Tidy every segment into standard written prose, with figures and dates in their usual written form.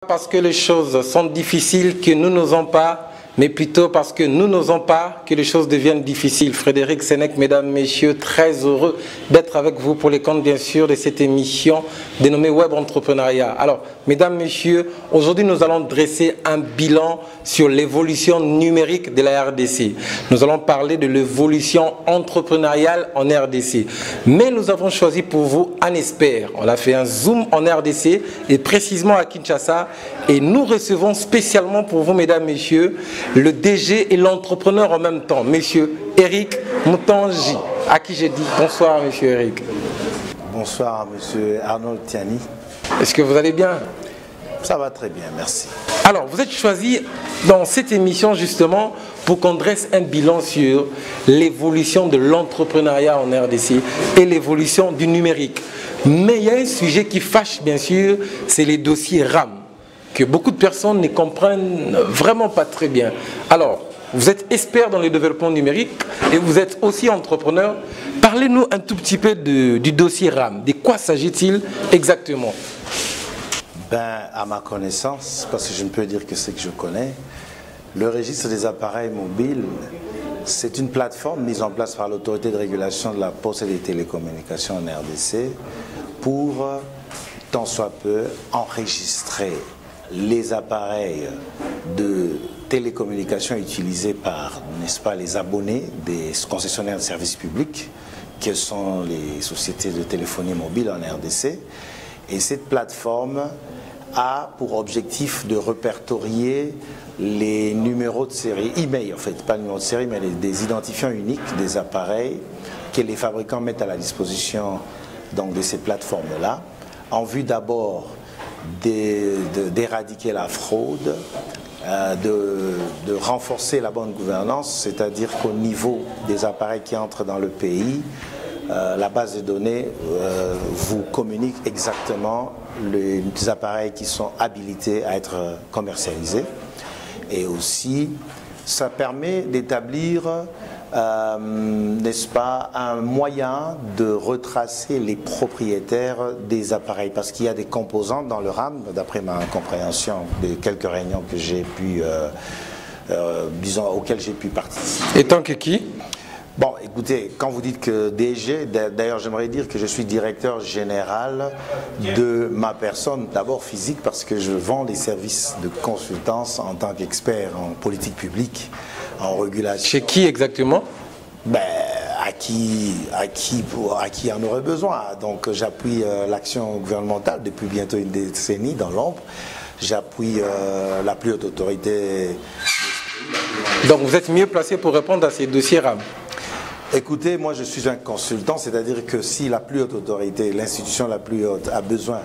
Parce que les choses sont difficiles que nous n'osons pas, mais plutôt parce que nous n'osons pas que les choses deviennent difficiles. Frédéric Sénèque, mesdames, messieurs, très heureux d'être avec vous pour les comptes, bien sûr, de cette émission dénommée Web Entrepreneuriat. Alors, mesdames, messieurs, aujourd'hui, nous allons dresser un bilan sur l'évolution numérique de la RDC. Nous allons parler de l'évolution entrepreneuriale en RDC. Mais nous avons choisi pour vous un expert. On a fait un zoom en RDC et précisément à Kinshasa. Et nous recevons spécialement pour vous, mesdames, messieurs, le DG et l'entrepreneur en même temps, monsieur Eric Moutangi, à qui j'ai dit bonsoir, monsieur Eric. Bonsoir, monsieur Arnold Tiani. Est-ce que vous allez bien? Ça va très bien, merci. Alors, vous êtes choisi dans cette émission justement pour qu'on dresse un bilan sur l'évolution de l'entrepreneuriat en RDC et l'évolution du numérique. Mais il y a un sujet qui fâche, bien sûr, c'est les dossiers RAM, que beaucoup de personnes ne comprennent vraiment pas très bien. Alors, vous êtes expert dans le développement numérique et vous êtes aussi entrepreneur. Parlez-nous un tout petit peu du dossier RAM. De quoi s'agit-il exactement? À ma connaissance, parce que je ne peux dire que c'est que je connais, le registre des appareils mobiles, c'est une plateforme mise en place par l'autorité de régulation de la poste et des télécommunications en RDC pour, tant soit peu, enregistrer les appareils de télécommunications utilisés par, n'est-ce pas, les abonnés des concessionnaires de services publics, que sont les sociétés de téléphonie mobile en RDC. Et cette plateforme a pour objectif de répertorier les numéros de série, email en fait, pas numéros de série, mais des identifiants uniques des appareils que les fabricants mettent à la disposition donc, de ces plateformes-là, en vue d'abord d'éradiquer la fraude, de renforcer la bonne gouvernance, c'est-à-dire qu'au niveau des appareils qui entrent dans le pays, la base de données vous communique exactement les appareils qui sont habilités à être commercialisés. Et aussi, ça permet d'établir, n'est-ce pas, un moyen de retracer les propriétaires des appareils. Parce qu'il y a des composantes dans le RAM, d'après ma compréhension de quelques réunions que j'ai pu, disons, auxquelles j'ai pu participer. Et tant que qui? Bon, écoutez, quand vous dites que DG, d'ailleurs j'aimerais dire que je suis directeur général de ma personne, d'abord physique, parce que je vends des services de consultance en tant qu'expert en politique publique, en régulation. Chez qui exactement? À qui en aurait besoin. Donc j'appuie l'action gouvernementale depuis bientôt une décennie dans l'ombre. J'appuie la plus haute autorité. Donc vous êtes mieux placé pour répondre à ces dossiers RAM? Écoutez, moi je suis un consultant, c'est-à-dire que si la plus haute autorité, l'institution la plus haute a besoin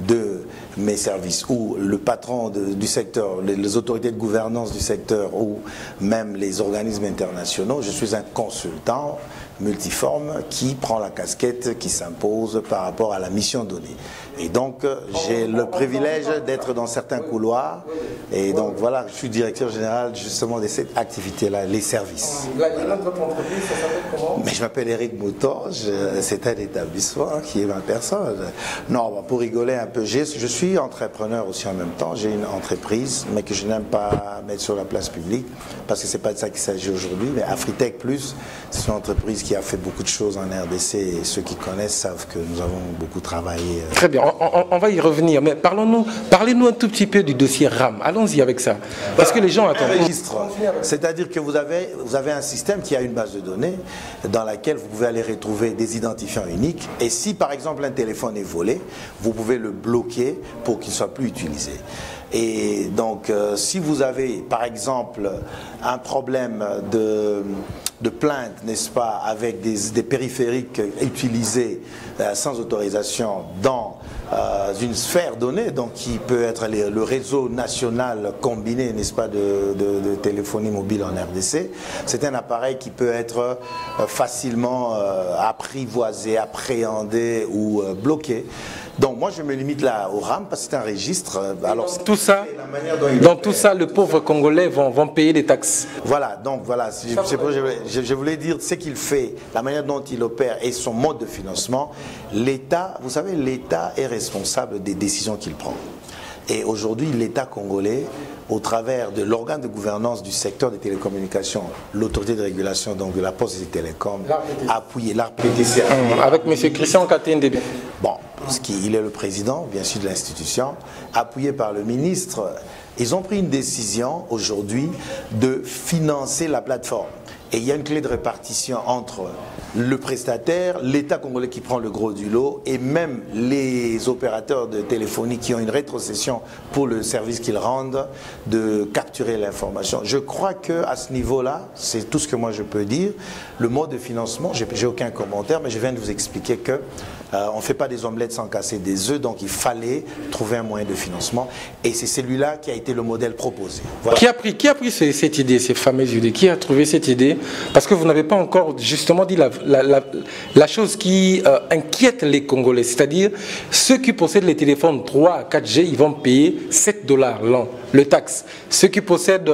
de mes services, ou le patron du secteur, les autorités de gouvernance du secteur, ou même les organismes internationaux, je suis un consultant multiforme qui prend la casquette qui s'impose par rapport à la mission donnée. Et donc j'ai le privilège d'être dans certains couloirs, et donc voilà, je suis directeur général justement de cette activité-là, les services. Mais je m'appelle Eric Moutangi, c'est un établissement qui est ma personne. Non, pour rigoler un peu, je suis entrepreneur aussi en même temps, j'ai une entreprise, mais que je n'aime pas mettre sur la place publique, parce que c'est pas de ça qu'il s'agit aujourd'hui, mais Afritech Plus, c'est une entreprise qui a fait beaucoup de choses en RDC, et ceux qui connaissent savent que nous avons beaucoup travaillé. Très bien, on va y revenir, mais parlez-nous un tout petit peu du dossier RAM. Allons-y avec ça, parce que les gens attendent. C'est-à-dire que vous avez un système qui a une base de données dans laquelle vous pouvez aller retrouver des identifiants uniques, et si par exemple un téléphone est volé, vous pouvez le bloquer pour qu'il ne soit plus utilisé. Et donc si vous avez par exemple un problème de plainte, n'est-ce pas, avec des périphériques utilisés sans autorisation dans une sphère donnée, donc qui peut être le réseau national combiné, n'est-ce pas, de téléphonie mobile en RDC, c'est un appareil qui peut être facilement apprivoisé, appréhendé ou bloqué. Donc moi je me limite là au RAM parce que c'est un registre. Alors tout ça, dans tout ça, les pauvres Congolais vont payer des taxes. Voilà, donc voilà, je voulais dire ce qu'il fait, la manière dont il opère et son mode de financement. L'État, vous savez, l'État est responsable des décisions qu'il prend. Et aujourd'hui, l'État congolais, au travers de l'organe de gouvernance du secteur des télécommunications, l'autorité de régulation donc de la Poste et des Télécoms, a appuyé l'ARPTC. Avec M. Christian Katende. Bon, parce qu'il est le président, bien sûr, de l'institution, appuyé par le ministre. Ils ont pris une décision aujourd'hui de financer la plateforme. Et il y a une clé de répartition entre le prestataire, l'État congolais qui prend le gros du lot et même les opérateurs de téléphonie qui ont une rétrocession pour le service qu'ils rendent de capturer l'information. Je crois qu'à ce niveau-là, c'est tout ce que moi je peux dire. Le mode de financement, j'ai aucun commentaire, mais je viens de vous expliquer que on ne fait pas des omelettes sans casser des œufs, donc il fallait trouver un moyen de financement et c'est celui-là qui a été le modèle proposé. Voilà. Qui a pris cette idée, ces fameuses idées? Qui a trouvé cette idée? Parce que vous n'avez pas encore justement dit la chose qui inquiète les Congolais, c'est-à-dire ceux qui possèdent les téléphones 3 à 4G, ils vont payer 7 $ l'an, le taxe. Ceux qui possèdent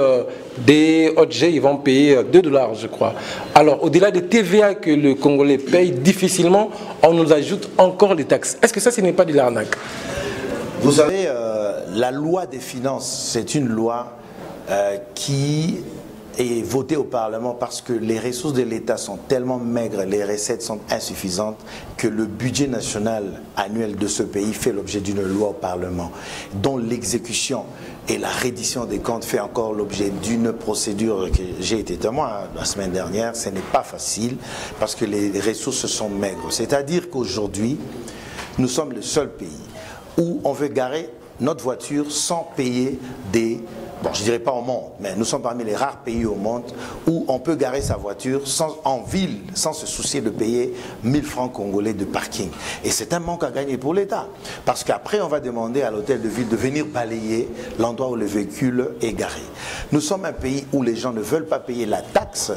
des hautes G, ils vont payer 2 $, je crois. Alors, au-delà des TVA que le Congolais paye, difficilement, on nous ajoute encore les taxes. Est-ce que ça, ce n'est pas de l'arnaque? Vous savez, la loi des finances, c'est une loi qui est votée au Parlement parce que les ressources de l'État sont tellement maigres, les recettes sont insuffisantes que le budget national annuel de ce pays fait l'objet d'une loi au Parlement, dont l'exécution et la reddition des comptes fait encore l'objet d'une procédure que j'ai été témoin la semaine dernière. Ce n'est pas facile parce que les ressources sont maigres. C'est-à-dire qu'aujourd'hui, nous sommes le seul pays où on veut garer notre voiture sans payer des... Bon, je ne dirais pas au monde, mais nous sommes parmi les rares pays au monde où on peut garer sa voiture en ville sans se soucier de payer 1000 francs congolais de parking. Et c'est un manque à gagner pour l'État. Parce qu'après, on va demander à l'hôtel de ville de venir balayer l'endroit où le véhicule est garé. Nous sommes un pays où les gens ne veulent pas payer la taxe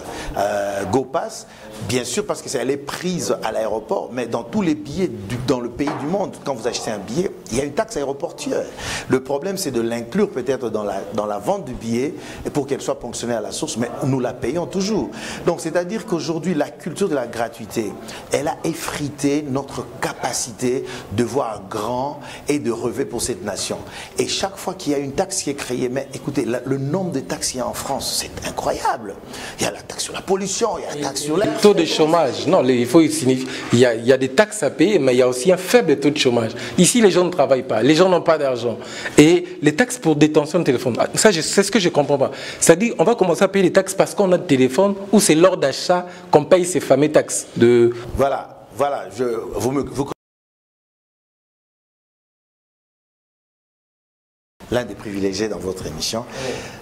GoPass, bien sûr parce qu'elle est prise à l'aéroport, mais dans tous les billets dans le pays du monde, quand vous achetez un billet, il y a une taxe aéroportuaire. Le problème, c'est de l'inclure peut-être dans la vente du billet et pour qu'elle soit ponctionnée à la source, mais nous la payons toujours. Donc c'est-à-dire qu'aujourd'hui, la culture de la gratuité, elle a effrité notre capacité de voir grand et de rêver pour cette nation. Et chaque fois qu'il y a une taxe qui est créée, mais écoutez, le nombre de taxes qu'il y a en France, c'est incroyable. Il y a la taxe sur la pollution, il y a la taxe sur l'air. Le taux de chômage, non, il faut signifier, il y a des taxes à payer, mais il y a aussi un faible taux de chômage. Ici, les gens ne travaillent pas, les gens n'ont pas d'argent. Et les taxes pour détention de téléphone, ça, c'est ce que je ne comprends pas. C'est-à-dire, on va commencer à payer les taxes parce qu'on a de téléphone ou c'est lors d'achat qu'on paye ces fameuses taxes de... Voilà, vous l'un des privilégiés dans votre émission.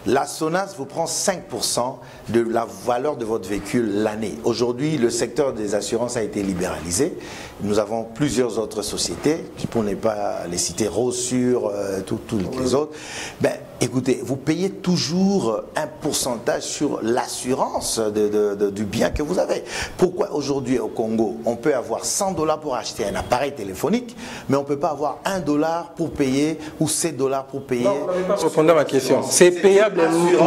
La SONAS vous prend 5% de la valeur de votre véhicule l'année. Aujourd'hui, le secteur des assurances a été libéralisé. Nous avons plusieurs autres sociétés, pour ne pas les citer, Rossure, toutes les autres. Ben, écoutez, vous payez toujours un pourcentage sur l'assurance du bien que vous avez. Pourquoi aujourd'hui au Congo, on peut avoir 100 $ pour acheter un appareil téléphonique, mais on ne peut pas avoir 1 $ pour payer ou 7 $ pour payer? Non, vous n'avez pas répondu à ma question. C'est payable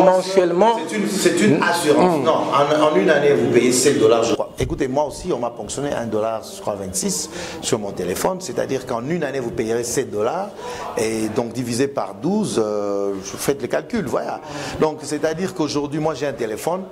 mensuellement? C'est une assurance. Non, en une année, vous payez 7 $, je crois. Écoutez, moi aussi, on m'a ponctionné 1 $, je crois 26 sur mon téléphone. C'est-à-dire qu'en une année, vous payerez 7 $. Et donc, divisé par 12, vous faites les calculs, voilà. Donc, c'est-à-dire qu'aujourd'hui, moi, j'ai un téléphone.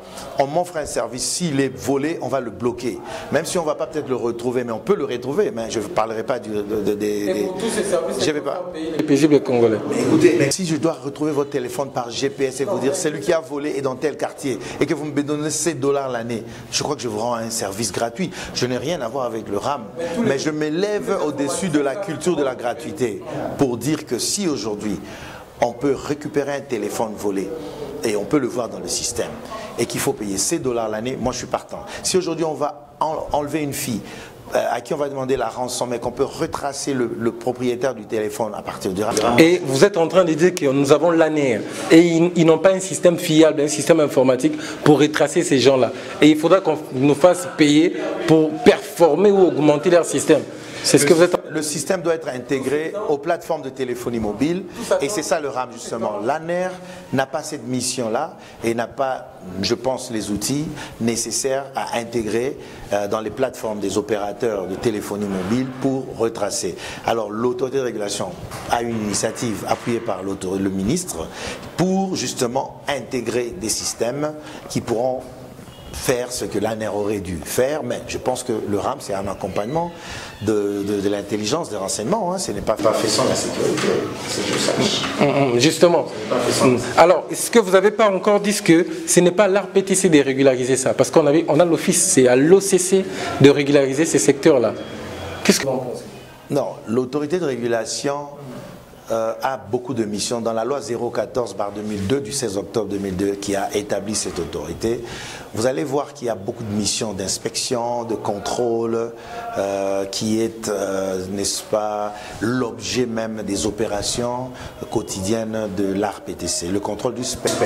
On m'offre un service. S'il est volé, on va le bloquer. Même si on ne va pas peut-être le retrouver, mais on peut le retrouver. Mais je ne parlerai pas Et pour tous ces services, je vais pas payer les paisibles congolais. Mais écoutez, mais si je dois retrouver votre téléphone par GPS et vous dire celui qui a volé est dans tel quartier et que vous me donnez 7 $ l'année, je crois que je vous rends un service gratuit. Je n'ai rien à voir avec le RAM, mais je m'élève au-dessus de la culture de la gratuité pour dire que si aujourd'hui on peut récupérer un téléphone volé et on peut le voir dans le système et qu'il faut payer 7 $ l'année, moi je suis partant. Si aujourd'hui on va enlever une fille à qui on va demander la rançon, mais qu'on peut retracer le propriétaire du téléphone à partir du RAM. Et vous êtes en train de dire que nous avons l'ANER et ils n'ont pas un système fiable, un système informatique pour retracer ces gens-là. Et il faudra qu'on nous fasse payer pour performer ou augmenter leur système. C'est ce que vous êtes... le système doit être intégré aux plateformes de téléphonie mobile et c'est ça le RAM justement. L'ANER n'a pas cette mission-là et n'a pas, je pense, les outils nécessaires à intégrer dans les plateformes des opérateurs de téléphonie mobile pour retracer. Alors l'autorité de régulation a une initiative appuyée par le ministre pour justement intégrer des systèmes qui pourront faire ce que l'ANER aurait dû faire, mais je pense que le RAM c'est un accompagnement de l'intelligence, des renseignements, hein. Ce n'est pas fait sans la sécurité, c'est tout ça. Justement. Alors, est-ce que vous n'avez pas encore dit que ce n'est pas l'ARPTC de régulariser ça? Parce qu'on a l'office, c'est à l'OCC de régulariser ces secteurs-là. Qu'est-ce que vous en pensez? Non, l'autorité de régulation a beaucoup de missions. Dans la loi 014/2002 du 16 octobre 2002 qui a établi cette autorité, vous allez voir qu'il y a beaucoup de missions d'inspection, de contrôle, qui est, n'est-ce pas, l'objet même des opérations quotidiennes de l'ARPTC, le contrôle du spectre.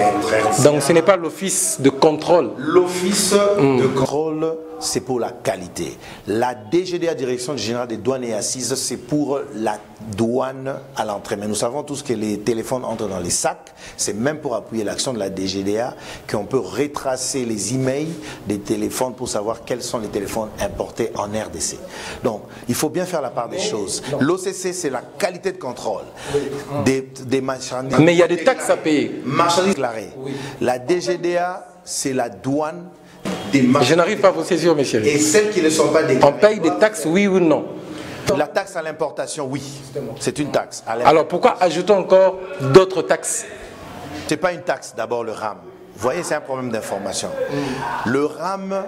Donc ce n'est pas l'office de contrôle. L'office de contrôle, c'est pour la qualité. La DGDA, Direction Générale des Douanes et Assises, c'est pour la douane à l'entrée. Mais nous savons tous que les téléphones entrent dans les sacs. C'est même pour appuyer l'action de la DGDA qu'on peut retracer les emails des téléphones pour savoir quels sont les téléphones importés en RDC. Donc, il faut bien faire la part des choses. L'OCC, c'est la qualité de contrôle des marchandises. Mais il y a des taxes à payer. Marchandises déclarées. La DGDA, c'est la douane. Je n'arrive pas à vous saisir, mes chéris. Et celles qui ne sont pas déclarées. On paye des taxes, oui ou non? La taxe à l'importation, oui. C'est une taxe. Alors pourquoi ajoutons encore d'autres taxes? Ce n'est pas une taxe, d'abord le RAM. Vous voyez, c'est un problème d'information. Le RAM,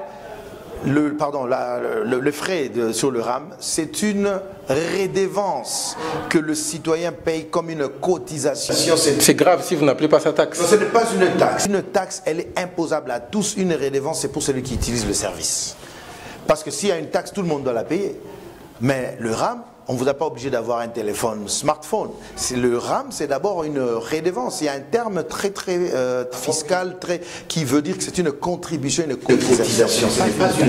le frais sur le RAM, c'est une redevance que le citoyen paye comme une cotisation. C'est grave si vous n'appelez pas ça taxe. Non, ce n'est pas une taxe. Une taxe, elle est imposable à tous. Une redevance, c'est pour celui qui utilise le service. Parce que s'il y a une taxe, tout le monde doit la payer. Mais le RAM, on ne vous a pas obligé d'avoir un téléphone smartphone. Le RAM, c'est d'abord une redevance. Il y a un terme très fiscal qui veut dire que c'est une contribution, une cotisation.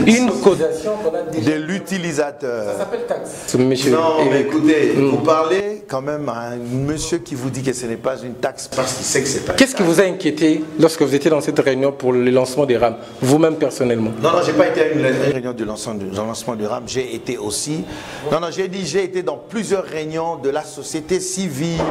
Une cotisation de l'utilisateur. Ça s'appelle taxe. Monsieur, non, mais écoutez, vous parlez quand même à un monsieur qui vous dit que ce n'est pas une taxe parce qu'il sait que c'est pas. Qu'est-ce qui vous a inquiété lorsque vous étiez dans cette réunion pour le lancement des RAM, vous-même personnellement? Non, j'ai pas été à une réunion du lancement du RAM. J'ai été aussi. Non, j'ai été dans plusieurs réunions de la société civile,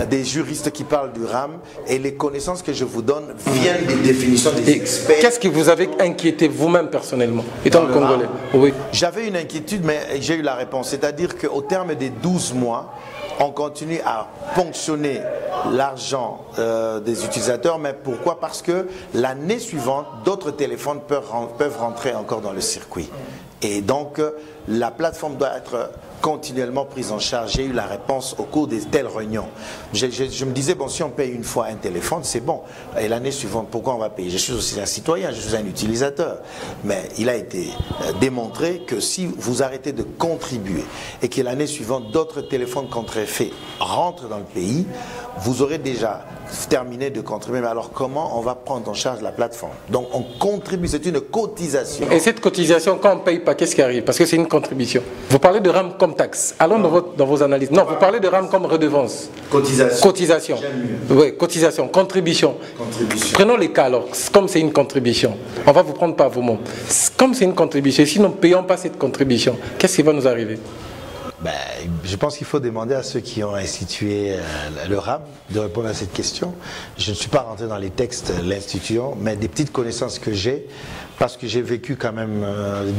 des juristes qui parlent du RAM, et les connaissances que je vous donne viennent des définitions des experts. Qu'est-ce qui vous avait inquiété vous-même personnellement, étant congolais? Oui. J'avais une inquiétude, mais j'ai eu la réponse. C'est-à-dire qu'au terme des 12 mois, on continue à ponctionner l'argent des utilisateurs, mais pourquoi? Parce que l'année suivante, d'autres téléphones peuvent rentrer encore dans le circuit. Et donc, la plateforme doit être continuellement prise en charge. J'ai eu la réponse au cours de telles réunions. Je me disais, bon, si on paye une fois un téléphone, c'est bon. Et l'année suivante, pourquoi on va payer? Je suis aussi un citoyen, je suis un utilisateur. Mais il a été démontré que si vous arrêtez de contribuer et que l'année suivante, d'autres téléphones contrefaits rentrent dans le pays, vous aurez déjà terminé de contribuer. Mais alors comment on va prendre en charge la plateforme? Donc on contribue, c'est une cotisation. Et cette cotisation, quand on ne paye pas, qu'est-ce qui arrive? Parce que c'est une contribution. Vous parlez de RAM comme taxe. Allons dans vos analyses. Non, vous parlez de RAM comme redevance. Cotisation. Cotisation. Oui, cotisation, contribution. Prenons les cas alors. Comme c'est une contribution, on va vous prendre par vos mots. Comme c'est une contribution, si nous ne payons pas cette contribution, qu'est-ce qui va nous arriver? Je pense qu'il faut demander à ceux qui ont institué le RAM de répondre à cette question. Je ne suis pas rentré dans les textes de l'institution, mais des petites connaissances que j'ai, parce que j'ai vécu quand même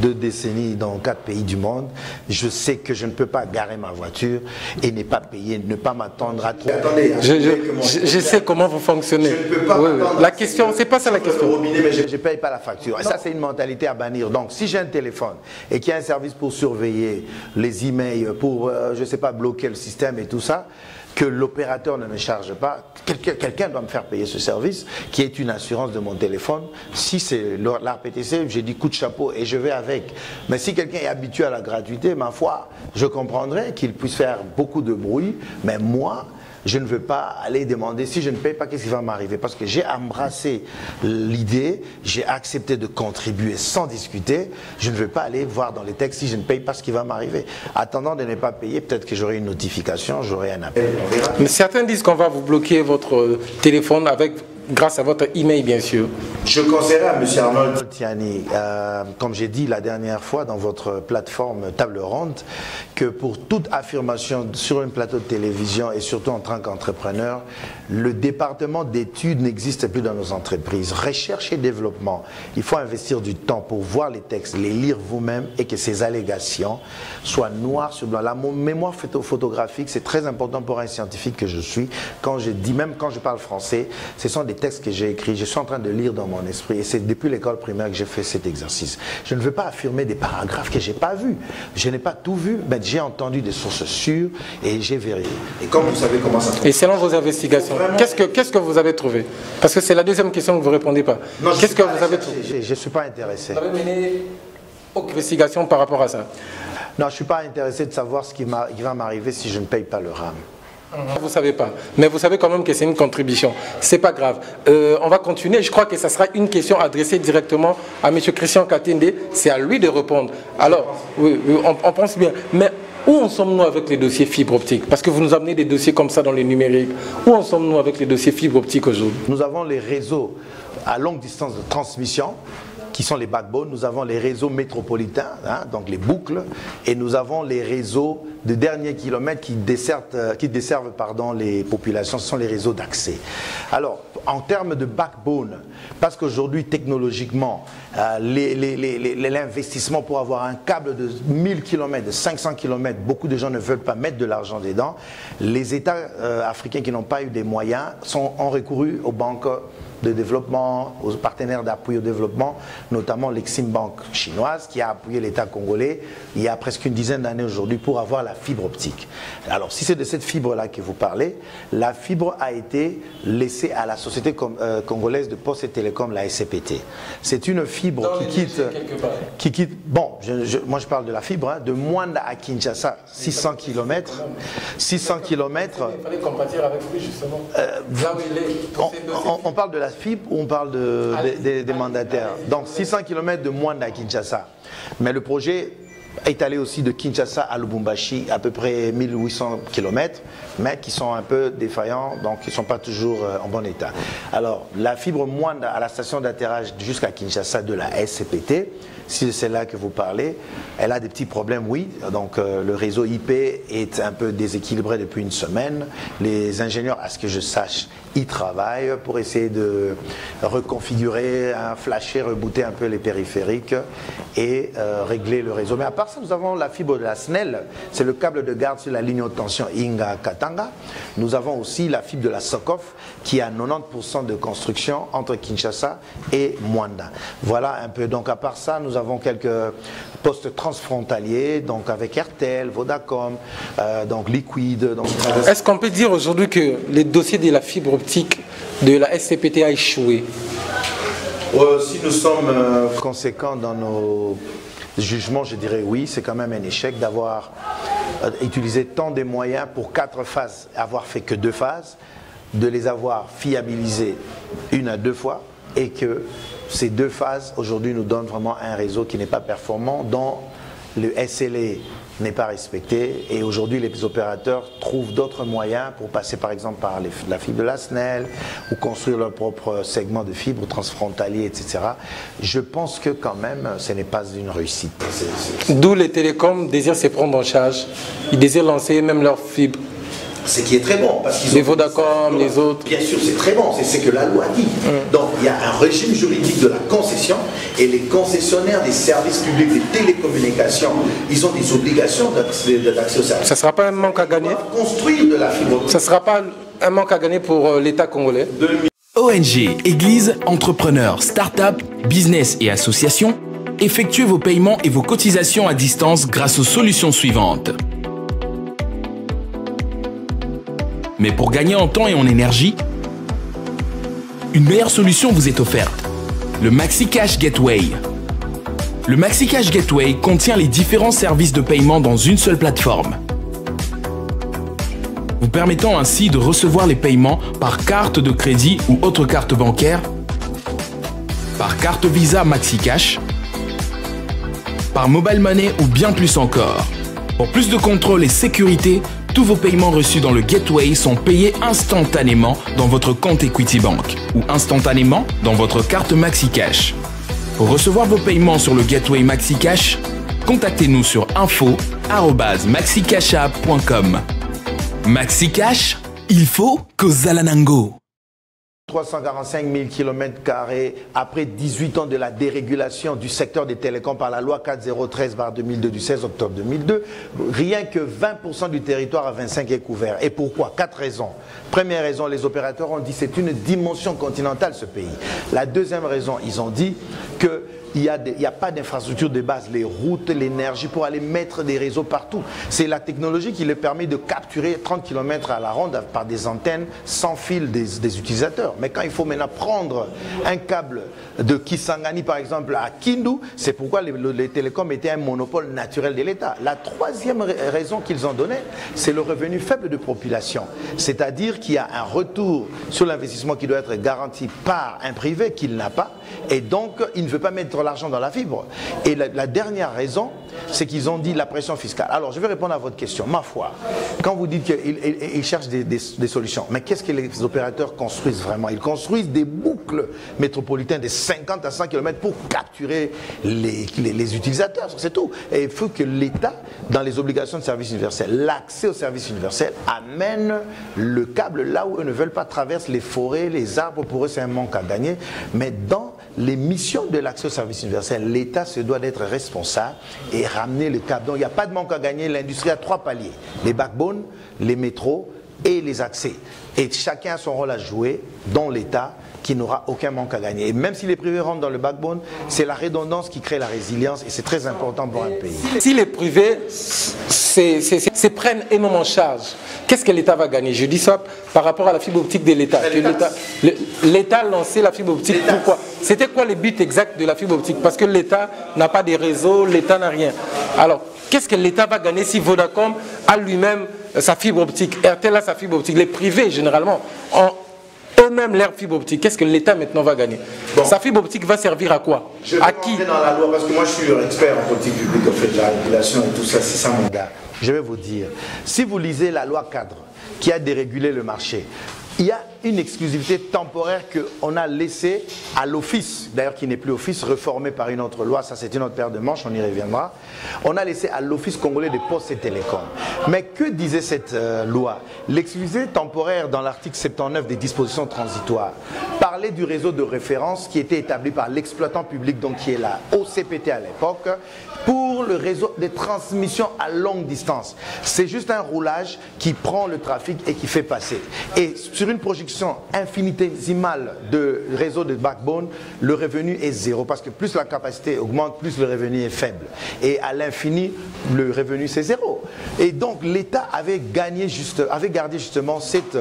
2 décennies dans 4 pays du monde, je sais que je ne peux pas garer ma voiture et ne pas payer, ne pas m'attendre à trop. Attendez, je sais comment vous fonctionnez. Je ne peux pas la question, c'est pas ça la question. Robinet, mais je ne paye pas la facture. Et ça, c'est une mentalité à bannir. Donc, si j'ai un téléphone et qu'il y a un service pour surveiller les emails, pour, je ne sais pas, bloquer le système et tout ça, que l'opérateur ne me charge pas, quelqu'un doit me faire payer ce service, qui est une assurance de mon téléphone. Si c'est l'ARPTC, j'ai dit coup de chapeau et je vais avec. Mais si quelqu'un est habitué à la gratuité, ma foi, je comprendrais qu'il puisse faire beaucoup de bruit, mais moi, je ne veux pas aller demander si je ne paye pas, qu'est-ce qui va m'arriver? Parce que j'ai embrassé l'idée, j'ai accepté de contribuer sans discuter. Je ne veux pas aller voir dans les textes si je ne paye pas ce qui va m'arriver. Attendant de ne pas payer, peut-être que j'aurai une notification, j'aurai un appel. Mais certains disent qu'on va vous bloquer votre téléphone grâce à votre email, bien sûr. Je conseillerais à M. Arnold Tiani, comme j'ai dit la dernière fois dans votre plateforme Table Ronde, que pour toute affirmation sur un plateau de télévision et surtout en tant qu'entrepreneur, le département d'études n'existe plus dans nos entreprises. Recherche et développement, il faut investir du temps pour voir les textes, les lire vous-même et que ces allégations soient noires sur blanc. La mémoire photographique, c'est très important pour un scientifique que je suis. Quand je dis, même quand je parle français, ce sont des textes que j'ai écrits, je suis en train de lire dans mon esprit et c'est depuis l'école primaire que j'ai fait cet exercice. Je ne veux pas affirmer des paragraphes que je n'ai pas vus. Je n'ai pas tout vu, mais j'ai entendu des sources sûres et j'ai vérifié. Et comme vous savez comment ça fonctionne. Et selon vos investigations, qu'est-ce que vous avez trouvé? Parce que c'est la deuxième question que vous ne répondez pas. Qu'est-ce que vous avez trouvé? Je ne suis pas intéressé. Vous avez mené aucune investigation par rapport à ça? Non, je ne suis pas intéressé de savoir ce qui va m'arriver si je ne paye pas le RAM. Vous ne savez pas, mais vous savez quand même que c'est une contribution. C'est pas grave. On va continuer. Je crois que ça sera une question adressée directement à M. Christian Katende. C'est à lui de répondre. Alors, oui, on pense bien. Mais où en sommes-nous avec les dossiers fibre optique? Parce que vous nous amenez des dossiers comme ça dans le numérique. Où en sommes-nous avec les dossiers fibre optique aujourd'hui? Nous avons les réseaux à longue distance de transmission, qui sont les backbones. Nous avons les réseaux métropolitains, donc les boucles, et nous avons les réseaux de derniers kilomètres qui desservent les populations. Ce sont les réseaux d'accès. Alors, en termes de backbone, parce qu'aujourd'hui, technologiquement, l'investissement pour avoir un câble de 1000 km, de 500 km, beaucoup de gens ne veulent pas mettre de l'argent dedans. Les États africains qui n'ont pas eu des moyens ont recouru aux banques de développement, aux partenaires d'appui au développement, notamment l'Exim Bank chinoise qui a appuyé l'État congolais il y a presque une dizaine d'années aujourd'hui pour avoir la fibre optique. Alors si c'est de cette fibre-là que vous parlez, la fibre a été laissée à la société congolaise de Poste et Télécom, la SCPT. C'est une fibre qui quitte, bon, moi je parle de la fibre, de Mwanda à Kinshasa, 600 km. 600 km. Il fallait compatir avec lui justement. Là où il est, on parle de la fibre ou on parle des mandataires? Donc 600 km de Mwanda à Kinshasa. Mais le projet est allé aussi de Kinshasa à Lubumbashi, à peu près 1800 km, mais qui sont un peu défaillants, donc ils ne sont pas toujours en bon état. Alors, la fibre Mwanda à la station d'atterrage jusqu'à Kinshasa de la SCPT, si c'est là que vous parlez, elle a des petits problèmes, oui. Donc, le réseau IP est un peu déséquilibré depuis une semaine. Les ingénieurs, à ce que je sache, y travaillent pour essayer de reconfigurer, flasher, rebooter un peu les périphériques et régler le réseau. Mais à part ça, nous avons la fibre de la SNEL, c'est le câble de garde sur la ligne haute tension Inga-Katanga. Nous avons aussi la fibre de la SOCOF qui a 90% de construction entre Kinshasa et Mwanda. Voilà un peu. Donc à part ça, nous avons quelques postes transfrontaliers, donc avec RTL, Vodacom, donc Liquid. Est-ce qu'on peut dire aujourd'hui que les dossiers de la fibre optique de la SCPT a échoué? Si nous sommes conséquents dans nos jugements, je dirais oui. C'est quand même un échec d'avoir utilisé tant de moyens pour 4 phases, avoir fait que 2 phases, de les avoir fiabilisées 1 à 2 fois et que ces 2 phases aujourd'hui nous donnent vraiment un réseau qui n'est pas performant, dont le SLA n'est pas respecté et aujourd'hui les opérateurs trouvent d'autres moyens pour passer par exemple par la fibre de la SNEL ou construire leur propre segment de fibre transfrontalier, etc. Je pense que quand même ce n'est pas une réussite. D'où les télécoms désirent se prendre en charge, ils désirent lancer même leur fibre. Ce qui est très bon. Parce qu'ils les Vodacom, les autres. Bien sûr, c'est très bon, c'est ce que la loi dit. Donc il y a un régime juridique de la concession et les concessionnaires des services publics des télécommunications, ils ont des obligations d'accès au service. Ça ne sera pas un manque à gagner? Construire de la fibre. Ça ne sera pas un manque à gagner pour l'État congolais? ONG, Église, entrepreneurs, start-up, business et associations, effectuez vos paiements et vos cotisations à distance grâce aux solutions suivantes. Mais pour gagner en temps et en énergie, une meilleure solution vous est offerte. Le MaxiCash Gateway. Le MaxiCash Gateway contient les différents services de paiement dans une seule plateforme. vous permettant ainsi de recevoir les paiements par carte de crédit ou autre carte bancaire, par carte Visa MaxiCash, par Mobile Money ou bien plus encore. Pour plus de contrôle et sécurité, tous vos paiements reçus dans le Gateway sont payés instantanément dans votre compte Equity Bank ou instantanément dans votre carte MaxiCash. Pour recevoir vos paiements sur le Gateway MaxiCash, contactez-nous sur info@maxicashapp.com. MaxiCash, il faut qu'Ozalanango. 345 000 km² après 18 ans de la dérégulation du secteur des télécoms par la loi 4013/2002 du 16 octobre 2002, rien que 20% du territoire à 25 est couvert. Et pourquoi? 4 raisons. Première raison, les opérateurs ont dit que c'est une dimension continentale ce pays. La deuxième raison, ils ont dit que il n'y a pas d'infrastructure de base, les routes, l'énergie pour aller mettre des réseaux partout. C'est la technologie qui leur permet de capturer 30 km à la ronde par des antennes sans fil des utilisateurs. Mais quand il faut maintenant prendre un câble de Kisangani par exemple à Kindu, c'est pourquoi les télécoms étaient un monopole naturel de l'État. La troisième raison qu'ils ont donnée, c'est le revenu faible de population. C'est-à-dire qu'il y a un retour sur l'investissement qui doit être garanti par un privé qu'il n'a pas. Et donc, il ne veut pas mettre l'argent dans la fibre. Et la dernière raison, c'est qu'ils ont dit la pression fiscale. Alors, je vais répondre à votre question. Ma foi, quand vous dites qu'ils cherchent des solutions, mais qu'est-ce que les opérateurs construisent vraiment? Ils construisent des boucles métropolitaines de 50 à 100 km pour capturer les utilisateurs. C'est tout. Et il faut que l'État, dans les obligations de service universel, l'accès au service universel, amène le câble là où eux ne veulent pas, traverser les forêts, les arbres. Pour eux, c'est un manque à gagner. Mais dans les missions de l'accès au service universel, l'État se doit d'être responsable et ramener le câble. Donc il n'y a pas de manque à gagner. L'industrie a 3 paliers: les backbones, les métros et les accès. Et chacun a son rôle à jouer, dont l'État, qui n'aura aucun manque à gagner. Et même si les privés rentrent dans le backbone, c'est la redondance qui crée la résilience et c'est très important pour un pays. Si les privés se prennent énormément en charge, qu'est-ce que l'État va gagner? Je dis ça par rapport à la fibre optique de l'État. L'État a lancé la fibre optique. Pourquoi? C'était quoi le but exact de la fibre optique? Parce que l'État n'a pas de réseau, l'État n'a rien. Alors, qu'est-ce que l'État va gagner si Vodacom a lui-même sa fibre optique, RTL a sa fibre optique? Les privés, généralement, ont eux-mêmes leur fibre optique. Qu'est-ce que l'État maintenant va gagner? Sa fibre optique va servir à quoi? À qui? Dans la loi, parce que moi je suis expert en politique publique, en fait, de la régulation et tout ça, c'est ça mon gars. Je vais vous dire, si vous lisez la loi cadre qui a dérégulé le marché, il y a une exclusivité temporaire qu'on a laissée à l'office, d'ailleurs qui n'est plus office, reformé par une autre loi, ça c'est une autre paire de manches, on y reviendra. On a laissé à l'Office congolais des postes et télécoms. Mais que disait cette loi? L'exclusivité temporaire dans l'article 79 des dispositions transitoires parlait du réseau de référence qui était établi par l'exploitant public, donc qui est la OCPT à l'époque, pour le réseau de transmission à longue distance. C'est juste un roulage qui prend le trafic et qui fait passer. Et sur une projection infinitésimale de réseau de backbone, le revenu est zéro parce que plus la capacité augmente, plus le revenu est faible. Et à l'infini, le revenu c'est zéro. Et donc l'État avait gardé justement cette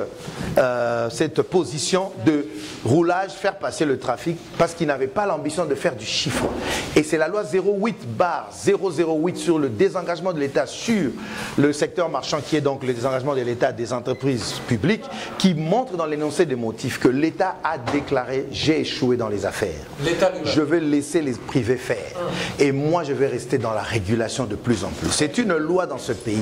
position de roulage, faire passer le trafic parce qu'il n'avait pas l'ambition de faire du chiffre. Et c'est la loi 08/008 sur le désengagement de l'État sur le secteur marchand, qui est donc le désengagement de l'État des entreprises publiques, qui montre dans l'énoncé des motifs que l'État a déclaré: j'ai échoué dans les affaires. Je vais laisser les privés faire. Et moi, je vais rester dans la régulation de plus en plus. C'est une loi dans ce pays.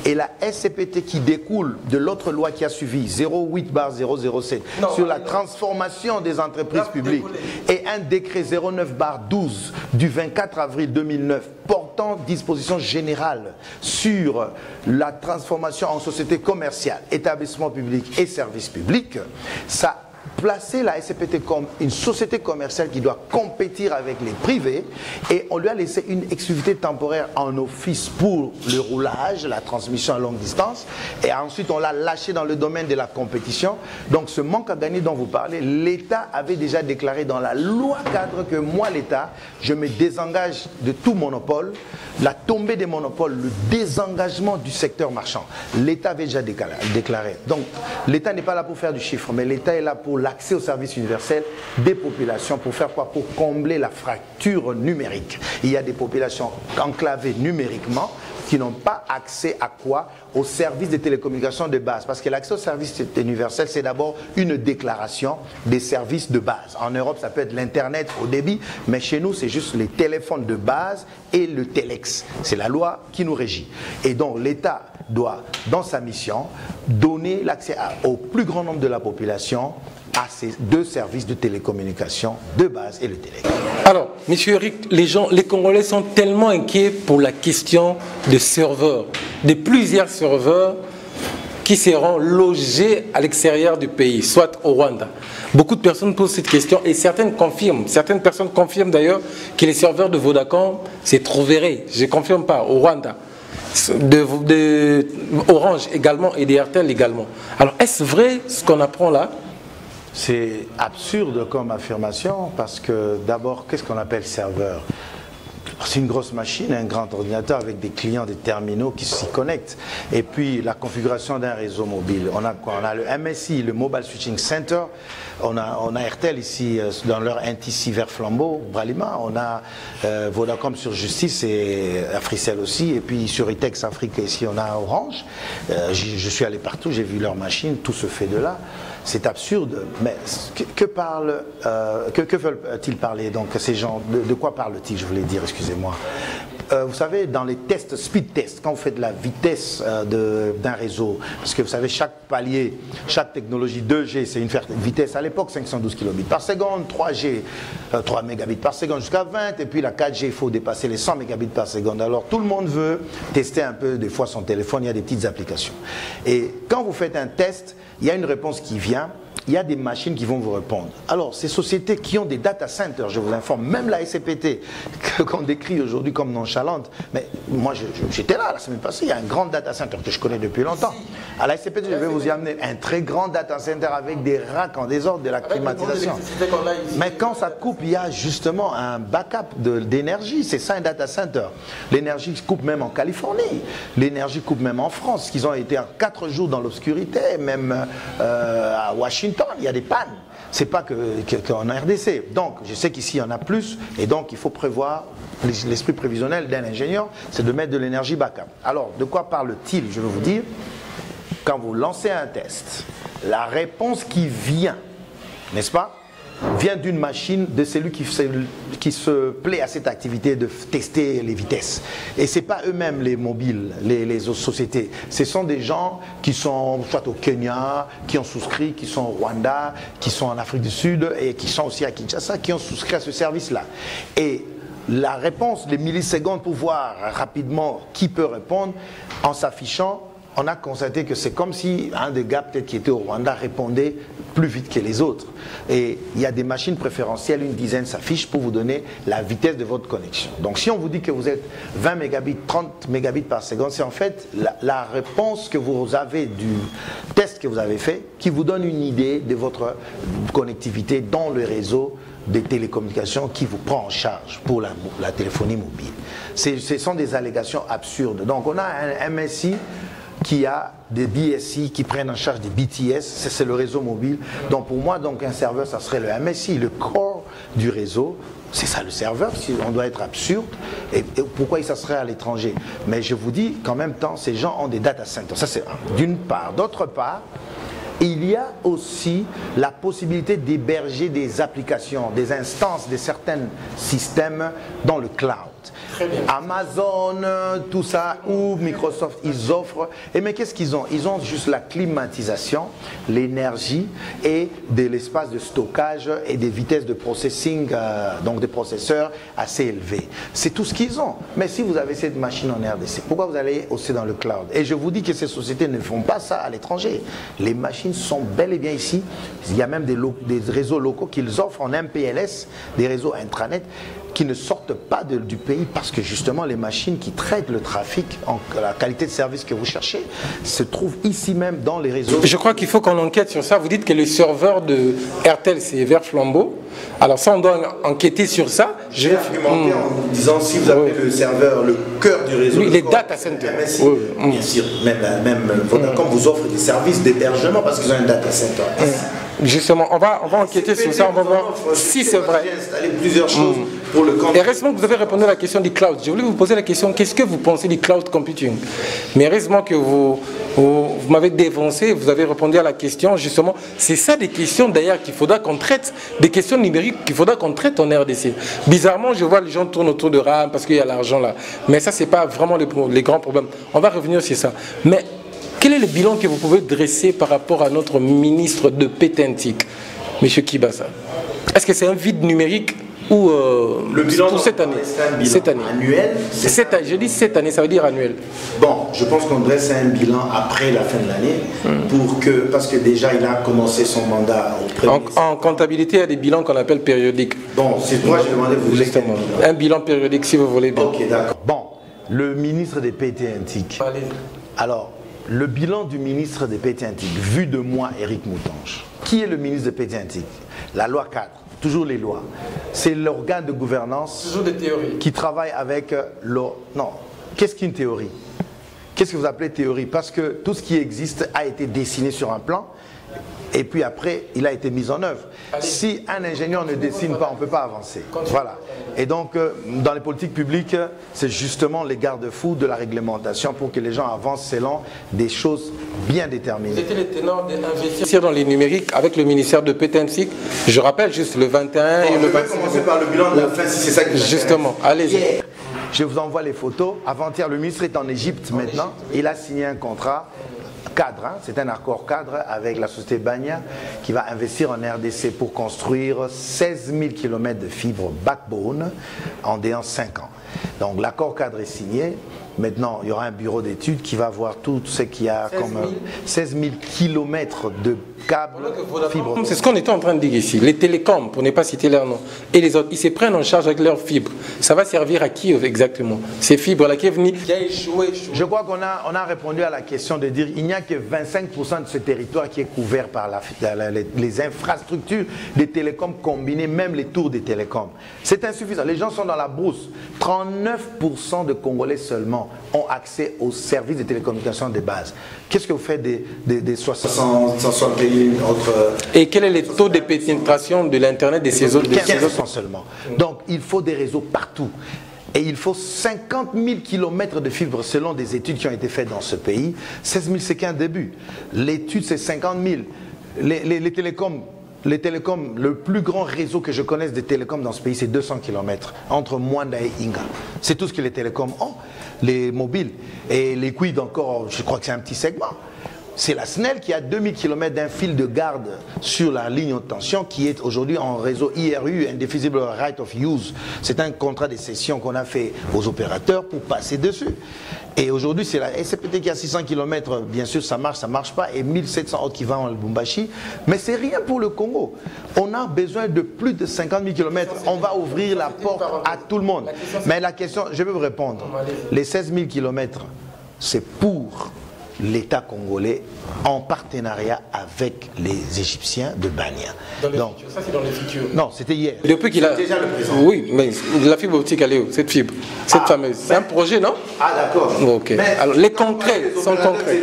Et la SCPT qui découle de l'autre loi qui a suivi, 08/007, sur la transformation des entreprises publiques, et un décret 09/12 du 24 avril 2009 portant disposition générale sur la transformation en société commerciale, établissement public et services publics, ça placer la SCPT comme une société commerciale qui doit compétir avec les privés, et on lui a laissé une exclusivité temporaire en office pour le roulage, la transmission à longue distance, et ensuite on l'a lâché dans le domaine de la compétition. Donc ce manque à gagner dont vous parlez, l'État avait déjà déclaré dans la loi cadre que moi, l'État, je me désengage de tout monopole, la tombée des monopoles, le désengagement du secteur marchand. L'État avait déjà déclaré. Donc l'État n'est pas là pour faire du chiffre, mais l'État est là pour l'accès au service universel des populations. Pour faire quoi? Pour combler la fracture numérique. Il y a des populations enclavées numériquement, qui n'ont pas accès à quoi? Aux services de télécommunications de base. Parce que l'accès aux services universels, c'est d'abord une déclaration des services de base. En Europe, ça peut être l'Internet au débit, mais chez nous, c'est juste les téléphones de base et le Telex. C'est la loi qui nous régit. Et donc, l'État doit, dans sa mission, donner l'accès au plus grand nombre de la population à ces deux services de télécommunication de base et le Telex. Alors, monsieur Eric, les Congolais sont tellement inquiets pour la question des serveurs, de plusieurs serveurs qui seront logés à l'extérieur du pays, soit au Rwanda. Beaucoup de personnes posent cette question et certaines personnes confirment d'ailleurs que les serveurs de Vodacom c'est trouvéré, je ne confirme pas, au Rwanda. De Orange également et d'Airtel également. Alors, est-ce vrai ce qu'on apprend là? C'est absurde comme affirmation parce que d'abord, qu'est-ce qu'on appelle serveur? C'est une grosse machine, un grand ordinateur avec des clients, des terminaux qui s'y connectent. Et puis la configuration d'un réseau mobile. On a quoi? On a le MSI, le Mobile Switching Center. On a Airtel ici dans leur NTC vers Flambeau, Bralima. On a Vodacom sur Justice et Africell aussi. Et puis sur Itex Afrique ici on a Orange. Je suis allé partout, j'ai vu leurs machines, tout se fait de là. C'est absurde, mais que veulent-ils parler donc ces gens? De quoi parlent-ils, je voulais dire, excusez-moi. Vous savez, dans les tests, speed test, quand vous faites la vitesse d'un réseau, parce que vous savez, chaque palier, chaque technologie 2G, c'est une vitesse à l'époque 512 kbps par seconde, 3G, 3 mégabits par seconde jusqu'à 20, et puis la 4G, il faut dépasser les 100 mégabits par seconde. Alors tout le monde veut tester un peu, des fois son téléphone, il y a des petites applications. Et quand vous faites un test, il y a une réponse qui vient, il y a des machines qui vont vous répondre. Alors, ces sociétés qui ont des data centers, je vous informe, même la SCPT, qu'on décrit aujourd'hui comme nonchalante, mais moi j'étais là la semaine passée, il y a un grand data center que je connais depuis longtemps. À la SCPT, je vais vous y amener un très grand data center avec des racks en désordre, de la climatisation. Mais quand ça coupe, il y a justement un backup d'énergie, c'est ça un data center. L'énergie coupe même en Californie, l'énergie coupe même en France, qu'ils ont été 4 jours dans l'obscurité, même à Washington. Il y a des pannes. C'est pas qu'en RDC. Donc, je sais qu'ici, il y en a plus. Et donc, il faut prévoir, l'esprit prévisionnel d'un ingénieur, c'est de mettre de l'énergie backup. Alors, de quoi parle-t-il? Je vais vous dire, quand vous lancez un test, la réponse qui vient, n'est-ce pas, vient d'une machine, de celui qui se plaît à cette activité de tester les vitesses. Et ce n'est pas eux-mêmes les mobiles, les autres sociétés. Ce sont des gens qui sont soit au Kenya, qui ont souscrit, qui sont au Rwanda, qui sont en Afrique du Sud et qui sont aussi à Kinshasa, qui ont souscrit à ce service-là. Et la réponse, les millisecondes pour voir rapidement qui peut répondre, en s'affichant, on a constaté que c'est comme si un des gars peut-être qui était au Rwanda répondait plus vite que les autres. Et il y a des machines préférentielles, une dizaine s'affichent pour vous donner la vitesse de votre connexion. Donc si on vous dit que vous êtes 20 mégabits, 30 mégabits par seconde, c'est en fait la réponse que vous avez du test que vous avez fait qui vous donne une idée de votre connectivité dans le réseau des télécommunications qui vous prend en charge pour la téléphonie mobile. Ce sont des allégations absurdes. Donc on a un MSI qui a des BSI qui prennent en charge des BTS, c'est le réseau mobile. Donc pour moi, donc, un serveur, ça serait le MSI, le corps du réseau. C'est ça le serveur, on doit être absurde. Et pourquoi ça serait à l'étranger? Mais je vous dis qu'en même temps, ces gens ont des data centers. Ça c'est d'une part. D'autre part, il y a aussi la possibilité d'héberger des applications, des instances de certains systèmes dans le cloud. Amazon, tout ça, ou Microsoft, ils offrent. Et mais qu'est-ce qu'ils ont? Ils ont juste la climatisation, l'énergie et de l'espace de stockage et des vitesses de processing, donc des processeurs assez élevés. C'est tout ce qu'ils ont. Mais si vous avez cette machine en RDC, pourquoi vous allez aussi dans le cloud? Et je vous dis que ces sociétés ne font pas ça à l'étranger. Les machines sont bel et bien ici. Il y a même des réseaux locaux qu'ils offrent en MPLS, des réseaux intranet, qui ne sortent pas du pays parce que justement les machines qui traitent le trafic, la qualité de service que vous cherchez, se trouvent ici même dans les réseaux. Je crois qu'il faut qu'on enquête sur ça. Vous dites que le serveur de RTL c'est vers Flambeau. Alors ça on doit enquêter sur ça. J'ai argumenté en disant si vous avez le serveur, le cœur du réseau. Oui, les data centers. Bien sûr, même Vodacom vous offre des services d'hébergement parce qu'ils ont un data center. Justement, on va enquêter sur ça, on va voir si c'est vrai. Installer plusieurs choses pour le camp. Et récemment, vous avez répondu à la question du cloud. Je voulais vous poser la question, qu'est-ce que vous pensez du cloud computing? Mais heureusement que vous m'avez dévancé, vous avez répondu à la question, justement. C'est ça des questions d'ailleurs qu'il faudra qu'on traite, des questions numériques qu'il faudra qu'on traite en RDC. Bizarrement, je vois les gens tournent autour de RAM parce qu'il y a l'argent là. Mais ça, c'est pas vraiment les grands problèmes. On va revenir sur ça. Mais quel est le bilan que vous pouvez dresser par rapport à notre ministre de Pétentique, M. Kibasa? Est-ce que c'est un vide numérique ou le bilan pour cette année? Cette année. Annuel. Je dis cette année, ça veut dire annuel. Bon, je pense qu'on dresse un bilan après la fin de l'année parce que déjà il a commencé son mandat au en comptabilité, il y a des bilans qu'on appelle périodiques. Bon, c'est moi j'ai demandé vous justement un bilan périodique si vous voulez bien. Ok, d'accord. Bon, le ministre des Pétentique. Alors, le bilan du ministre des Pétentique, vu de moi, Éric Moutange. Qui est le ministre des Pétentique? La loi 4, toujours les lois. C'est l'organe de gouvernance toujours des théories. Qui travaille avec Non, qu'est-ce qu'une théorie? Qu'est-ce que vous appelez théorie? Parce que tout ce qui existe a été dessiné sur un plan et puis après, il a été mis en œuvre. Si un ingénieur ne dessine pas, on ne peut pas avancer. Voilà. Et donc, dans les politiques publiques, c'est justement les garde-fous de la réglementation pour que les gens avancent selon des choses bien déterminées. C'était le ténor d'investir dans les numériques avec le ministère de Pétentique. Je rappelle juste le 21 et le 26. On va commencer par le bilan de la fin, si c'est ça que vous justement, allez-y. Je vous envoie les photos. Avant-hier, le ministre est en Égypte maintenant. Il a signé un contrat cadre, hein. C'est un accord cadre avec la société Bania qui va investir en RDC pour construire 16 000 km de fibres backbone en 5 ans. Donc l'accord cadre est signé. Maintenant, il y aura un bureau d'études qui va voir tout ce qu'il y a comme 16 000 km de câbles, fibres. C'est ce qu'on était en train de dire ici. Les télécoms, pour ne pas citer leur nom, et les autres, ils se prennent en charge avec leurs fibres. Ça va servir à qui exactement? Ces fibres-là qui est venue, qui a échoué. Je crois qu'on a répondu à la question de dire qu'il n'y a que 25% de ce territoire qui est couvert par les infrastructures des télécoms combinées, même les tours des télécoms. C'est insuffisant. Les gens sont dans la brousse. 39% de Congolais seulement ont accès aux services de télécommunications de base. Qu'est-ce que vous faites des 161 autres... Et quel est le taux de pénétration de l'Internet de ces autres 15% seulement. Donc, il faut des réseaux partout. Et il faut 50 000 km de fibres selon des études qui ont été faites dans ce pays. 16 000, c'est qu'un début. L'étude, c'est 50 000. Les télécoms... le plus grand réseau que je connaisse des télécoms dans ce pays, c'est 200 km entre Mwanda et Inga. C'est tout ce que les télécoms ont, les mobiles. Et les quid encore, je crois que c'est un petit segment. C'est la SNEL qui a 2000 km d'un fil de garde sur la ligne haute tension qui est aujourd'hui en réseau IRU, Indefeasible Right of Use. C'est un contrat de cession qu'on a fait aux opérateurs pour passer dessus. Et aujourd'hui, c'est la SCPT qui a 600 km, bien sûr, ça marche pas, et 1700 autres qui vont en Lubumbashi. Mais c'est rien pour le Congo. On a besoin de plus de 50 000 km. On va ouvrir la porte à tout le monde. Mais la question, je vais vous répondre. Les 16 000 km, c'est pour l'État congolais en partenariat avec les Égyptiens de Bania. Donc, ça c'est dans les futurs. Non, c'était hier. Depuis qu'il a déjà le présent. Oui, mais la fibre optique, elle est où? Cette fibre, cette fameuse. C'est un projet, non? Ah d'accord. Ok. Alors les concrets sont concrets.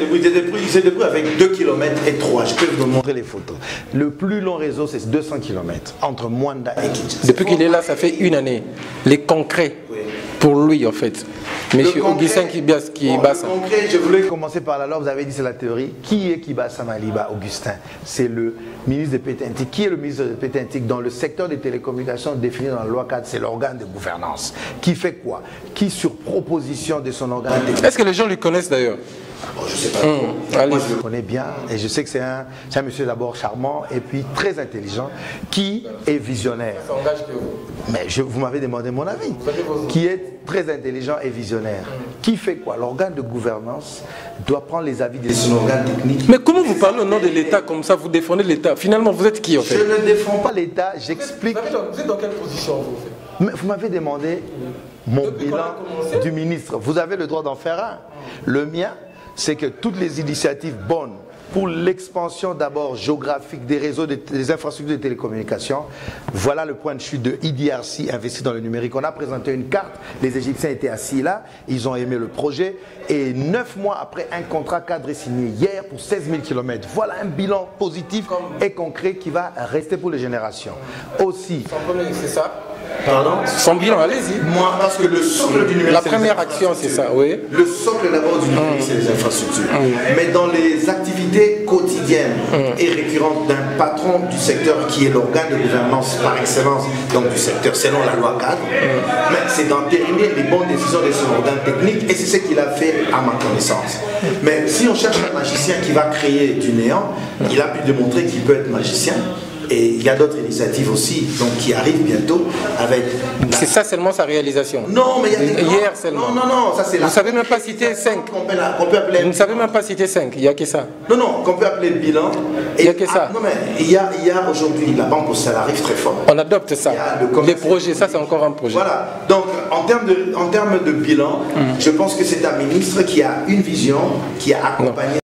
C'est des bruits avec 2 km et 3. Je peux vous montrer les photos. Le plus long réseau, c'est 200 km entre Mwanda et Kinshasa. Depuis qu'il est là, ça fait une année. Les concrets, oui. Pour lui en fait. Monsieur Augustin Kibasa. Concret, je voulais commencer par là. Vous avez dit c'est la théorie. Qui est Kibasa Maliba Augustin? C'est le ministre de Pétentique. Qui est le ministre de Pétentique? Dans le secteur des télécommunications défini dans la loi 4, c'est l'organe de gouvernance. Qui fait quoi? Qui sur proposition de son organe? Est-ce que les gens le connaissent d'ailleurs? Bon, je sais pas. Moi, je le connais bien et je sais que c'est un monsieur d'abord charmant et puis très intelligent qui est visionnaire. Mais vous m'avez demandé mon avis. Qui est très intelligent et visionnaire. Qui fait quoi? L'organe de gouvernance doit prendre les avis de son organe technique. Mais comment vous parlez au nom de l'État comme ça? Vous défendez l'État. Finalement, vous êtes qui en fait? Je ne défends pas l'État, j'explique. Vous êtes dans quelle position vous? Vous m'avez demandé mon bilan du ministre. Vous avez le droit d'en faire un. Le mien, c'est que toutes les initiatives bonnes pour l'expansion d'abord géographique des réseaux, des infrastructures de télécommunications. Voilà le point de chute de IDRC investi dans le numérique. On a présenté une carte, les Égyptiens étaient assis là, ils ont aimé le projet et 9 mois après, un contrat cadre est signé hier pour 16 000 km. Voilà un bilan positif et concret qui va rester pour les générations. Aussi, c'est ça. Pardon? Son bilan, allez-y. Moi, parce que le socle du numérique, la première action, c'est ça, oui. Le socle d'abord du numérique, c'est les infrastructures. Mais dans les activités quotidiennes et récurrentes d'un patron du secteur qui est l'organe de gouvernance par excellence donc du secteur, selon la loi cadre, c'est d'entériner les bonnes décisions de son organe technique et c'est ce qu'il a fait à ma connaissance. Mais si on cherche un magicien qui va créer du néant, il a pu démontrer qu'il peut être magicien. Et il y a d'autres initiatives aussi donc, qui arrivent bientôt avec... C'est ça seulement sa réalisation? Non, mais il y a des... Hier seulement? Non, ça c'est la... Vous ne savez même pas citer 5? Vous ne savez même pas citer 5? Il n'y a que ça? Non, qu'on peut appeler le bilan. Il n'y a que ça? Non, mais il y a aujourd'hui, la banque postale arrive très fort. On adopte ça. Les projets, ça c'est encore un projet. Voilà, donc en termes de bilan, je pense que c'est un ministre qui a une vision, qui a accompagné...